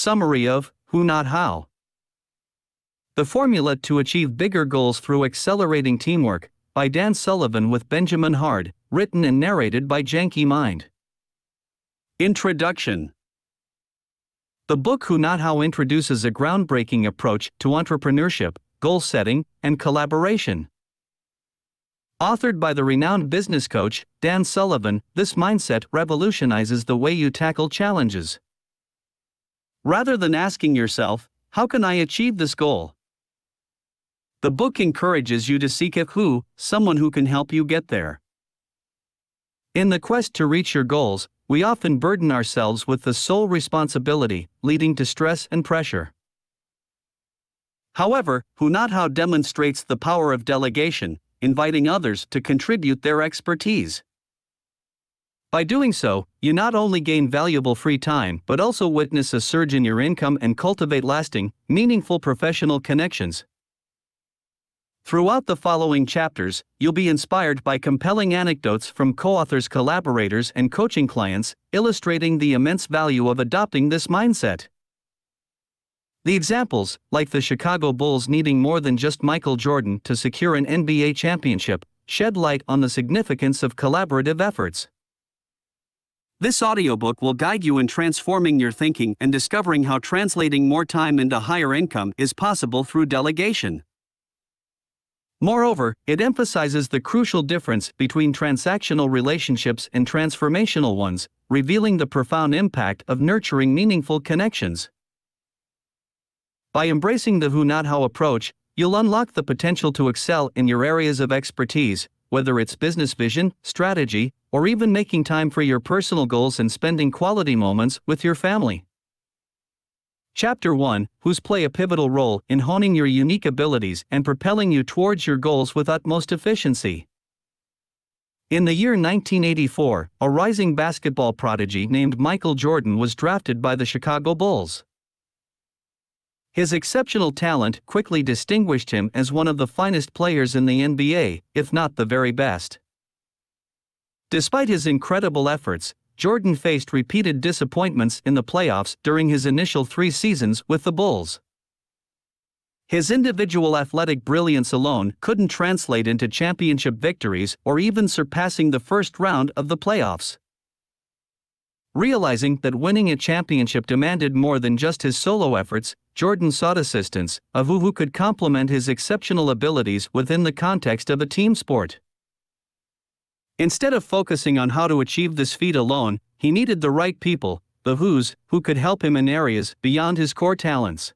Summary of Who Not How. The Formula to Achieve Bigger Goals Through Accelerating Teamwork, by Dan Sullivan with Benjamin Hard, written and narrated by Janky Mind. Introduction. The book Who Not How introduces a groundbreaking approach to entrepreneurship, goal setting, and collaboration. Authored by the renowned business coach, Dan Sullivan, this mindset revolutionizes the way you tackle challenges. Rather than asking yourself, how can I achieve this goal? The book encourages you to seek a who, someone who can help you get there. In the quest to reach your goals, we often burden ourselves with the sole responsibility, leading to stress and pressure. However, Who Not How demonstrates the power of delegation, inviting others to contribute their expertise. By doing so, you not only gain valuable free time but also witness a surge in your income and cultivate lasting, meaningful professional connections. Throughout the following chapters, you'll be inspired by compelling anecdotes from co-authors, collaborators, and coaching clients, illustrating the immense value of adopting this mindset. The examples, like the Chicago Bulls needing more than just Michael Jordan to secure an NBA championship, shed light on the significance of collaborative efforts. This audiobook will guide you in transforming your thinking and discovering how translating more time into higher income is possible through delegation. Moreover, it emphasizes the crucial difference between transactional relationships and transformational ones, revealing the profound impact of nurturing meaningful connections. By embracing the Who Not How approach, you'll unlock the potential to excel in your areas of expertise, whether it's business vision, strategy, or even making time for your personal goals and spending quality moments with your family. Chapter 1: Who's play a pivotal role in honing your unique abilities and propelling you towards your goals with utmost efficiency. In the year 1984, a rising basketball prodigy named Michael Jordan was drafted by the Chicago Bulls. His exceptional talent quickly distinguished him as one of the finest players in the NBA, if not the very best. Despite his incredible efforts, Jordan faced repeated disappointments in the playoffs during his initial 3 seasons with the Bulls. His individual athletic brilliance alone couldn't translate into championship victories or even surpassing the first round of the playoffs. Realizing that winning a championship demanded more than just his solo efforts, Jordan sought assistance, of who could complement his exceptional abilities within the context of a team sport. Instead of focusing on how to achieve this feat alone, he needed the right people, the who's, who could help him in areas beyond his core talents.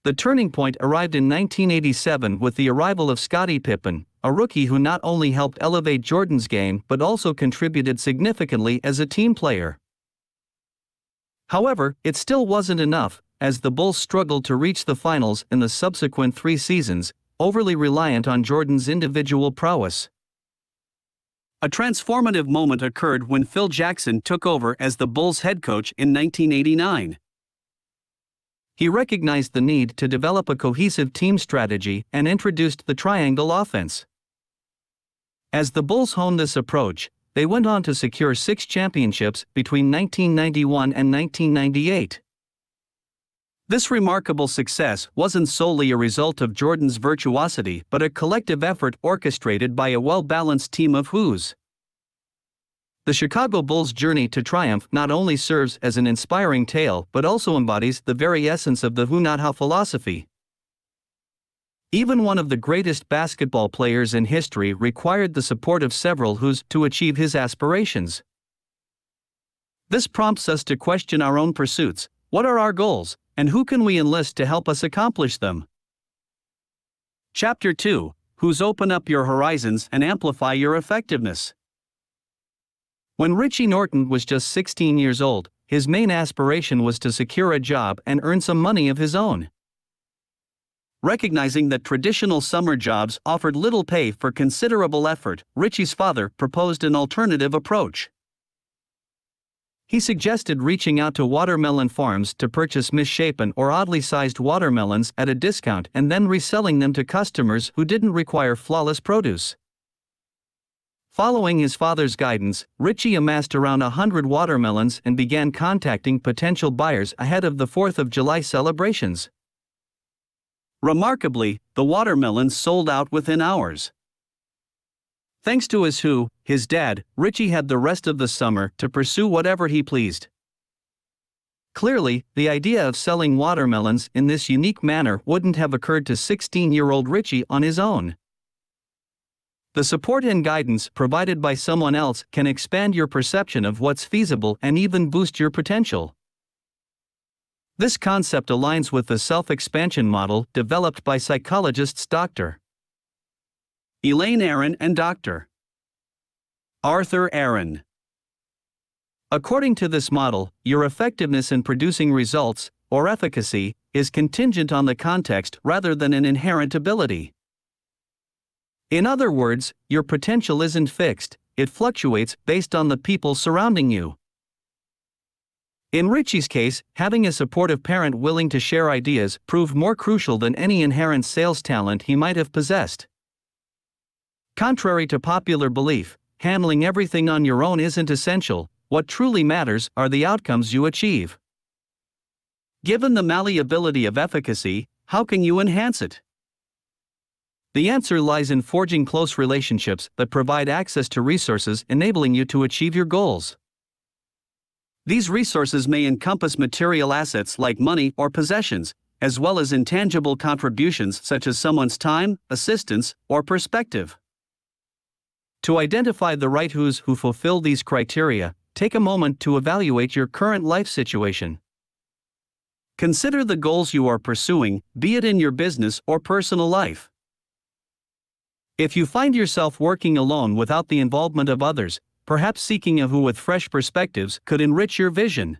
The turning point arrived in 1987 with the arrival of Scottie Pippen, a rookie who not only helped elevate Jordan's game but also contributed significantly as a team player. However, it still wasn't enough, as the Bulls struggled to reach the finals in the subsequent 3 seasons, overly reliant on Jordan's individual prowess. A transformative moment occurred when Phil Jackson took over as the Bulls head coach in 1989. He recognized the need to develop a cohesive team strategy and introduced the triangle offense. As the Bulls honed this approach, they went on to secure 6 championships between 1991 and 1998. This remarkable success wasn't solely a result of Jordan's virtuosity but a collective effort orchestrated by a well-balanced team of who's. The Chicago Bulls' journey to triumph not only serves as an inspiring tale but also embodies the very essence of the Who Not How philosophy. Even one of the greatest basketball players in history required the support of several who's to achieve his aspirations. This prompts us to question our own pursuits. What are our goals, and who can we enlist to help us accomplish them? Chapter 2: Who's open up your horizons and amplify your effectiveness. When Richie Norton was just 16 years old, his main aspiration was to secure a job and earn some money of his own. Recognizing that traditional summer jobs offered little pay for considerable effort, Richie's father proposed an alternative approach. He suggested reaching out to watermelon farms to purchase misshapen or oddly sized watermelons at a discount and then reselling them to customers who didn't require flawless produce. Following his father's guidance, Richie amassed around 100 watermelons and began contacting potential buyers ahead of the 4th of July celebrations. Remarkably, the watermelons sold out within hours. Thanks to his dad, Richie had the rest of the summer to pursue whatever he pleased. Clearly, the idea of selling watermelons in this unique manner wouldn't have occurred to 16-year-old Richie on his own. The support and guidance provided by someone else can expand your perception of what's feasible and even boost your potential. This concept aligns with the self-expansion model developed by psychologists Dr. Elaine Aron and Dr. Arthur Aron. According to this model, your effectiveness in producing results, or efficacy, is contingent on the context rather than an inherent ability. In other words, your potential isn't fixed, it fluctuates based on the people surrounding you. In Richie's case, having a supportive parent willing to share ideas proved more crucial than any inherent sales talent he might have possessed. Contrary to popular belief, handling everything on your own isn't essential. What truly matters are the outcomes you achieve. Given the malleability of efficacy, how can you enhance it? The answer lies in forging close relationships that provide access to resources enabling you to achieve your goals. These resources may encompass material assets like money or possessions, as well as intangible contributions such as someone's time, assistance, or perspective. To identify the right who's who fulfill these criteria, take a moment to evaluate your current life situation. Consider the goals you are pursuing, be it in your business or personal life. If you find yourself working alone without the involvement of others, perhaps seeking a who with fresh perspectives could enrich your vision.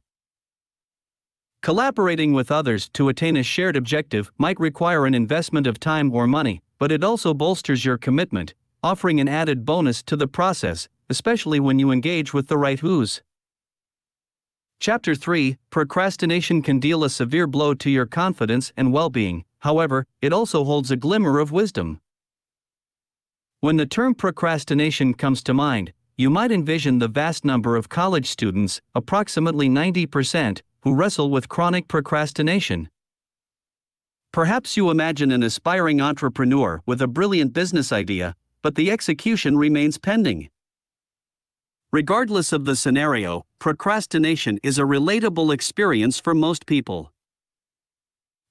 Collaborating with others to attain a shared objective might require an investment of time or money, but it also bolsters your commitment, offering an added bonus to the process, especially when you engage with the right who's. Chapter 3: Procrastination can deal a severe blow to your confidence and well-being, however, it also holds a glimmer of wisdom. When the term procrastination comes to mind, you might envision the vast number of college students, approximately 90%, who wrestle with chronic procrastination. Perhaps you imagine an aspiring entrepreneur with a brilliant business idea, but the execution remains pending. Regardless of the scenario, procrastination is a relatable experience for most people.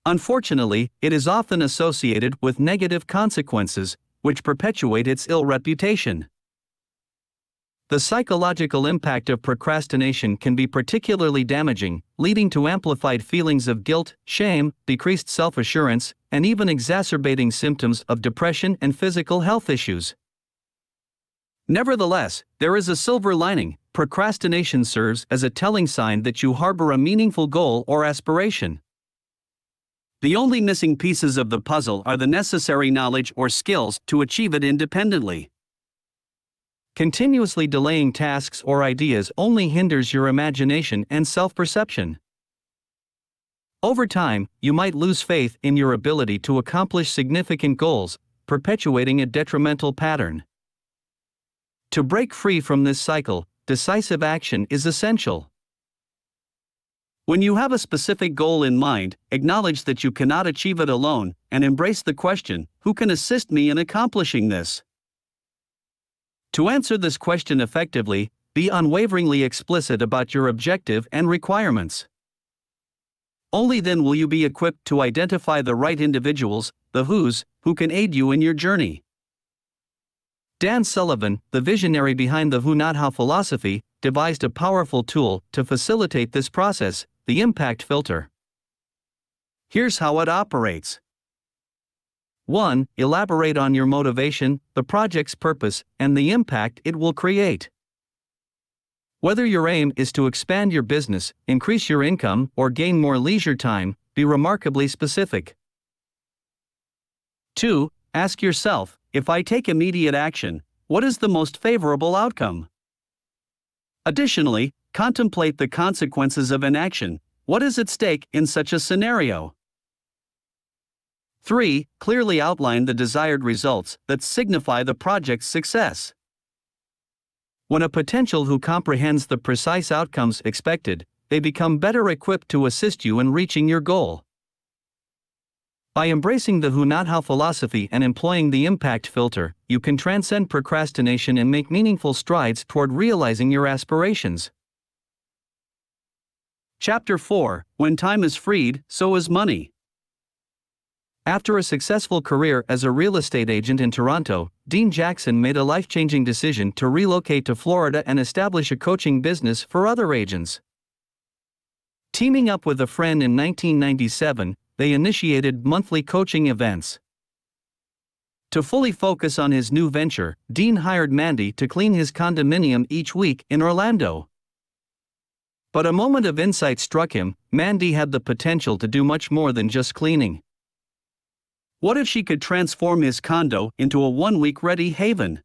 Unfortunately, it is often associated with negative consequences, which perpetuate its ill reputation. The psychological impact of procrastination can be particularly damaging, leading to amplified feelings of guilt, shame, decreased self-assurance, and even exacerbating symptoms of depression and physical health issues. Nevertheless, there is a silver lining. Procrastination serves as a telling sign that you harbor a meaningful goal or aspiration. The only missing pieces of the puzzle are the necessary knowledge or skills to achieve it independently. Continuously delaying tasks or ideas only hinders your imagination and self-perception. Over time, you might lose faith in your ability to accomplish significant goals, perpetuating a detrimental pattern. To break free from this cycle, decisive action is essential. When you have a specific goal in mind, acknowledge that you cannot achieve it alone, and embrace the question, who can assist me in accomplishing this? To answer this question effectively, be unwaveringly explicit about your objective and requirements. Only then will you be equipped to identify the right individuals, the who's, who can aid you in your journey. Dan Sullivan, the visionary behind the Who Not How philosophy, devised a powerful tool to facilitate this process, the impact filter. Here's how it operates. 1. Elaborate on your motivation, the project's purpose, and the impact it will create. Whether your aim is to expand your business, increase your income, or gain more leisure time, be remarkably specific. 2. Ask yourself, if I take immediate action, what is the most favorable outcome? Additionally, contemplate the consequences of inaction. What is at stake in such a scenario? 3. Clearly outline the desired results that signify the project's success. When a potential who comprehends the precise outcomes expected, they become better equipped to assist you in reaching your goal. By embracing the who not how philosophy and employing the impact filter, you can transcend procrastination and make meaningful strides toward realizing your aspirations. Chapter 4: When time is freed, so is money. After a successful career as a real estate agent in Toronto, Dean Jackson made a life-changing decision to relocate to Florida and establish a coaching business for other agents. Teaming up with a friend in 1997, they initiated monthly coaching events. To fully focus on his new venture, Dean hired Mandy to clean his condominium each week in Orlando. But a moment of insight struck him: Mandy had the potential to do much more than just cleaning. What if she could transform his condo into a one-week-ready haven?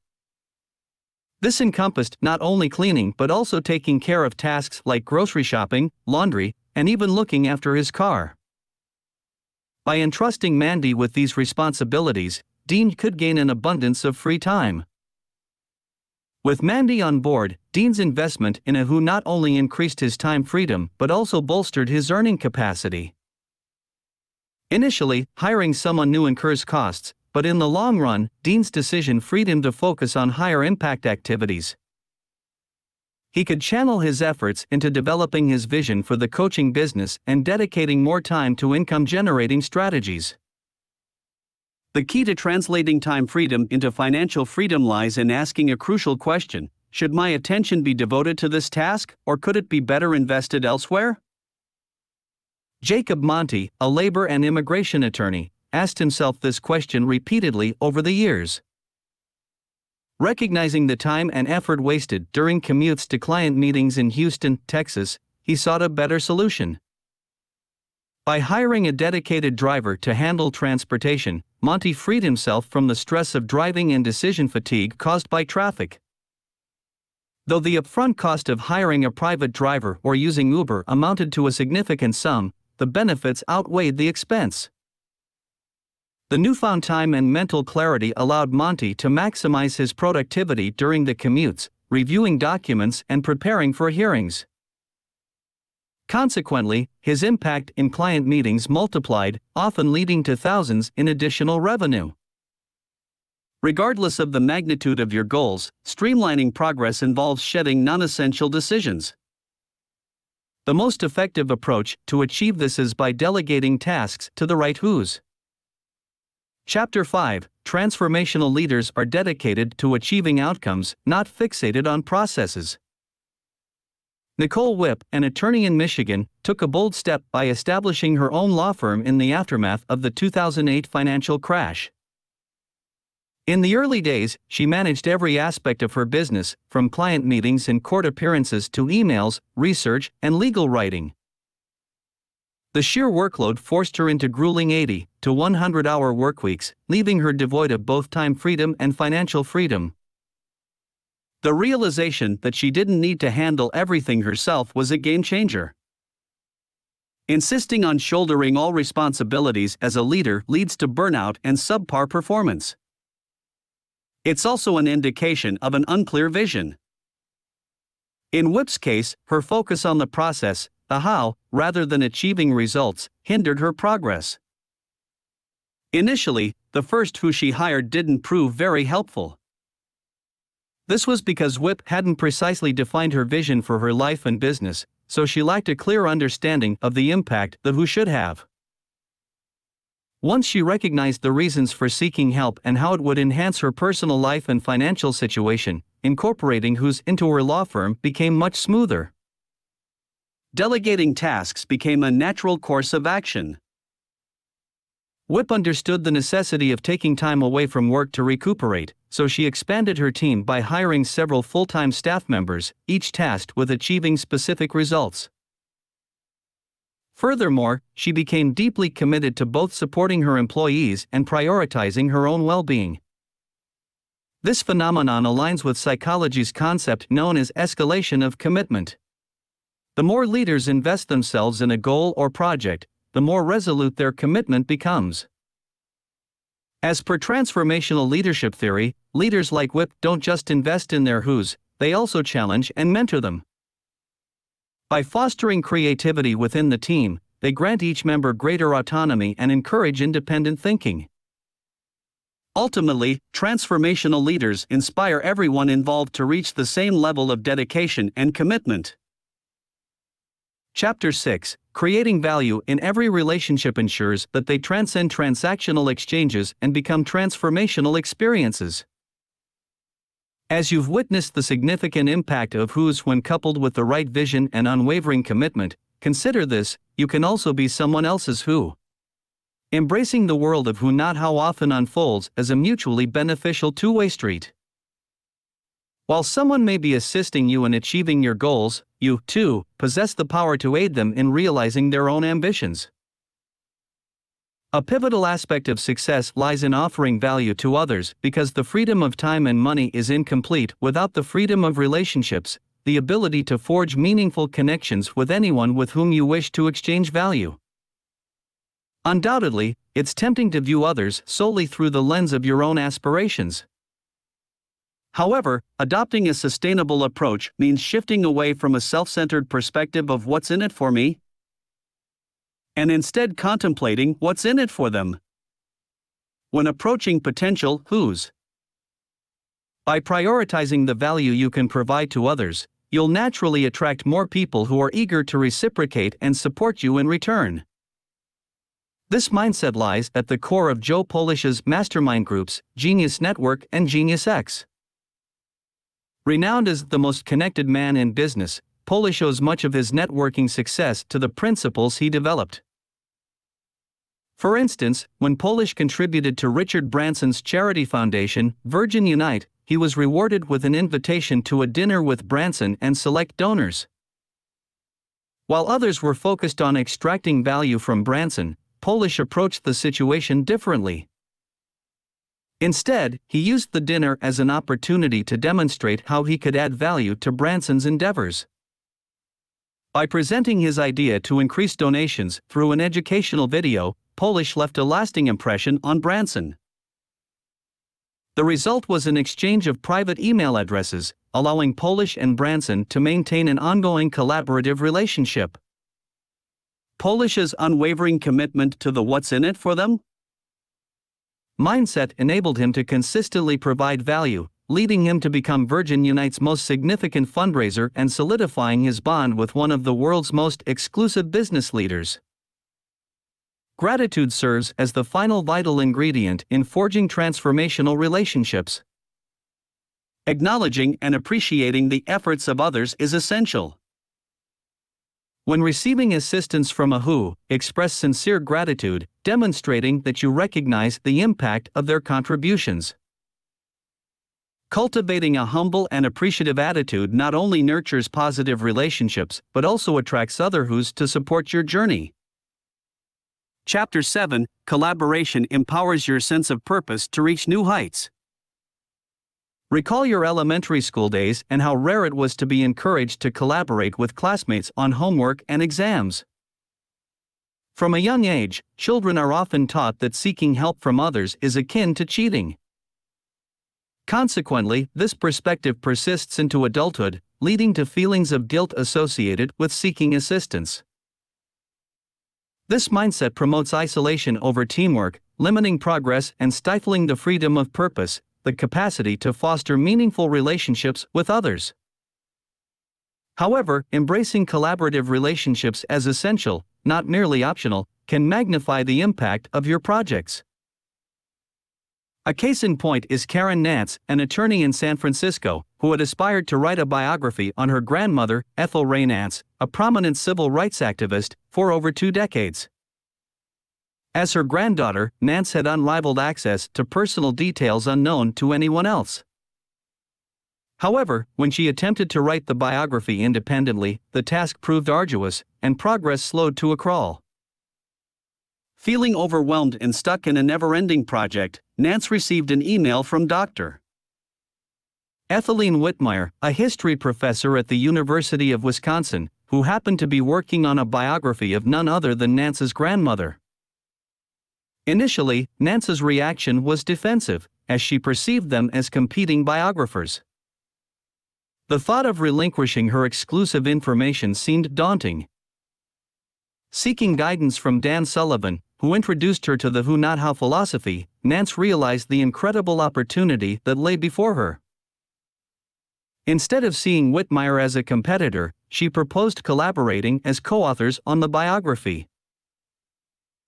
This encompassed not only cleaning but also taking care of tasks like grocery shopping, laundry, and even looking after his car. By entrusting Mandy with these responsibilities, Dean could gain an abundance of free time. With Mandy on board, Dean's investment in a who not only increased his time freedom but also bolstered his earning capacity. Initially, hiring someone new incurs costs, but in the long run, Dean's decision freed him to focus on higher impact activities. He could channel his efforts into developing his vision for the coaching business and dedicating more time to income-generating strategies. The key to translating time freedom into financial freedom lies in asking a crucial question: should my attention be devoted to this task, or could it be better invested elsewhere? Jacob Monty, a labor and immigration attorney, asked himself this question repeatedly over the years. Recognizing the time and effort wasted during commutes to client meetings in Houston, Texas, he sought a better solution. By hiring a dedicated driver to handle transportation, Monty freed himself from the stress of driving and decision fatigue caused by traffic. Though the upfront cost of hiring a private driver or using Uber amounted to a significant sum, the benefits outweighed the expense. The newfound time and mental clarity allowed Monty to maximize his productivity during the commutes, reviewing documents and preparing for hearings. Consequently, his impact in client meetings multiplied, often leading to thousands in additional revenue. Regardless of the magnitude of your goals, streamlining progress involves shedding non-essential decisions. The most effective approach to achieve this is by delegating tasks to the right who's. Chapter 5: Transformational leaders are dedicated to achieving outcomes, not fixated on processes. Nicole Whipp, an attorney in Michigan, took a bold step by establishing her own law firm in the aftermath of the 2008 financial crash. In the early days, she managed every aspect of her business, from client meetings and court appearances to emails, research, and legal writing. The sheer workload forced her into grueling 80 to 100-hour workweeks, leaving her devoid of both time freedom and financial freedom. The realization that she didn't need to handle everything herself was a game changer. Insisting on shouldering all responsibilities as a leader leads to burnout and subpar performance. It's also an indication of an unclear vision. In Whipp's case, her focus on the process, the how, rather than achieving results, hindered her progress. Initially, the first who she hired didn't prove very helpful. This was because Whipp hadn't precisely defined her vision for her life and business, so she lacked a clear understanding of the impact the who should have. Once she recognized the reasons for seeking help and how it would enhance her personal life and financial situation, incorporating who's into her law firm became much smoother. Delegating tasks became a natural course of action. Whipp understood the necessity of taking time away from work to recuperate, so she expanded her team by hiring several full-time staff members, each tasked with achieving specific results. Furthermore, she became deeply committed to both supporting her employees and prioritizing her own well-being. This phenomenon aligns with psychology's concept known as escalation of commitment. The more leaders invest themselves in a goal or project, the more resolute their commitment becomes. As per transformational leadership theory, leaders like Whipp don't just invest in their who's, they also challenge and mentor them. By fostering creativity within the team, they grant each member greater autonomy and encourage independent thinking. Ultimately, transformational leaders inspire everyone involved to reach the same level of dedication and commitment. Chapter 6: Creating value in every relationship ensures that they transcend transactional exchanges and become transformational experiences. As you've witnessed the significant impact of who's when coupled with the right vision and unwavering commitment, consider this: you can also be someone else's who. Embracing the world of who not how often unfolds as a mutually beneficial two-way street. While someone may be assisting you in achieving your goals, you, too, possess the power to aid them in realizing their own ambitions. A pivotal aspect of success lies in offering value to others because the freedom of time and money is incomplete without the freedom of relationships, the ability to forge meaningful connections with anyone with whom you wish to exchange value. Undoubtedly, it's tempting to view others solely through the lens of your own aspirations. However, adopting a sustainable approach means shifting away from a self-centered perspective of what's in it for me, and instead contemplating what's in it for them. When approaching potential who's. By prioritizing the value you can provide to others, you'll naturally attract more people who are eager to reciprocate and support you in return. This mindset lies at the core of Joe Polish's mastermind groups, Genius Network and Genius X. Renowned as the most connected man in business, Polish owes much of his networking success to the principles he developed. For instance, when Polish contributed to Richard Branson's charity foundation, Virgin Unite, he was rewarded with an invitation to a dinner with Branson and select donors. While others were focused on extracting value from Branson, Polish approached the situation differently. Instead, he used the dinner as an opportunity to demonstrate how he could add value to Branson's endeavors. By presenting his idea to increase donations through an educational video, Polish left a lasting impression on Branson. The result was an exchange of private email addresses, allowing Polish and Branson to maintain an ongoing collaborative relationship. Polish's unwavering commitment to the what's in it for them mindset enabled him to consistently provide value, leading him to become Virgin Unite's most significant fundraiser and solidifying his bond with one of the world's most exclusive business leaders. Gratitude serves as the final vital ingredient in forging transformational relationships. Acknowledging and appreciating the efforts of others is essential. When receiving assistance from a who, express sincere gratitude, demonstrating that you recognize the impact of their contributions. Cultivating a humble and appreciative attitude not only nurtures positive relationships but also attracts other who's to support your journey. Chapter 7: Collaboration empowers your sense of purpose to reach new heights. Recall your elementary school days and how rare it was to be encouraged to collaborate with classmates on homework and exams. From a young age, children are often taught that seeking help from others is akin to cheating. Consequently, this perspective persists into adulthood, leading to feelings of guilt associated with seeking assistance. This mindset promotes isolation over teamwork, limiting progress and stifling the freedom of purpose, the capacity to foster meaningful relationships with others. However, embracing collaborative relationships as essential, not merely optional, can magnify the impact of your projects. A case in point is Karen Nance, an attorney in San Francisco, who had aspired to write a biography on her grandmother, Ethel Ray Nance, a prominent civil rights activist, for over 2 decades. As her granddaughter, Nance had unrivaled access to personal details unknown to anyone else. However, when she attempted to write the biography independently, the task proved arduous, and progress slowed to a crawl. Feeling overwhelmed and stuck in a never-ending project, Nance received an email from Dr. Ethelene Whitmire, a history professor at the University of Wisconsin, who happened to be working on a biography of none other than Nance's grandmother. Initially, Nance's reaction was defensive, as she perceived them as competing biographers. The thought of relinquishing her exclusive information seemed daunting. Seeking guidance from Dan Sullivan, who introduced her to the who not how philosophy, Nance realized the incredible opportunity that lay before her. Instead of seeing Whitmire as a competitor, she proposed collaborating as co-authors on the biography.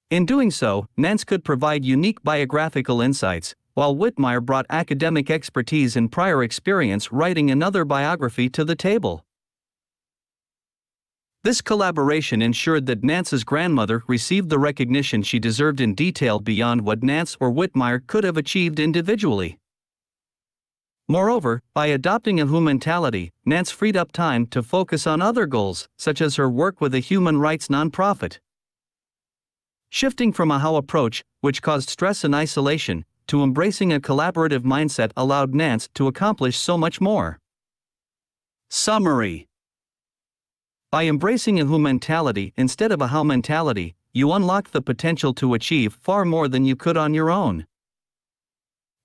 In doing so, Nance could provide unique biographical insights, while Whitmire brought academic expertise and prior experience writing another biography to the table. This collaboration ensured that Nance's grandmother received the recognition she deserved in detail beyond what Nance or Whitmire could have achieved individually. Moreover, by adopting a who mentality, Nance freed up time to focus on other goals, such as her work with a human rights nonprofit. Shifting from a how approach, which caused stress and isolation, to embracing a collaborative mindset allowed Nance to accomplish so much more. Summary: by embracing a who mentality instead of a how mentality, you unlock the potential to achieve far more than you could on your own.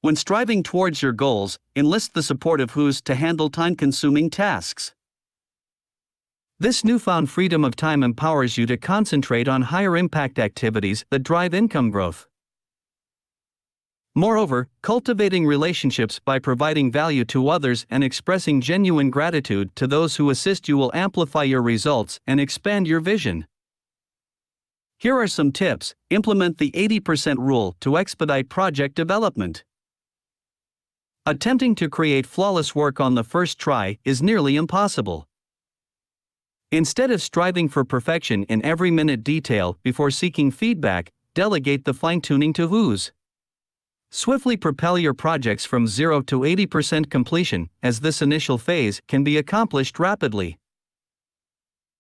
When striving towards your goals, enlist the support of who's to handle time-consuming tasks. This newfound freedom of time empowers you to concentrate on higher impact activities that drive income growth. Moreover, cultivating relationships by providing value to others and expressing genuine gratitude to those who assist you will amplify your results and expand your vision. Here are some tips. Implement the 80% rule to expedite project development. Attempting to create flawless work on the first try is nearly impossible. Instead of striving for perfection in every minute detail before seeking feedback, delegate the fine-tuning to who's. Swiftly propel your projects from 0 to 80% completion, as this initial phase can be accomplished rapidly.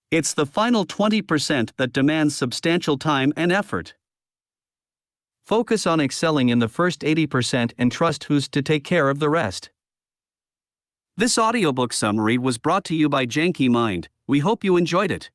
It's the final 20% that demands substantial time and effort. Focus on excelling in the first 80% and trust who's to take care of the rest. This audiobook summary was brought to you by Janky Mind. We hope you enjoyed it.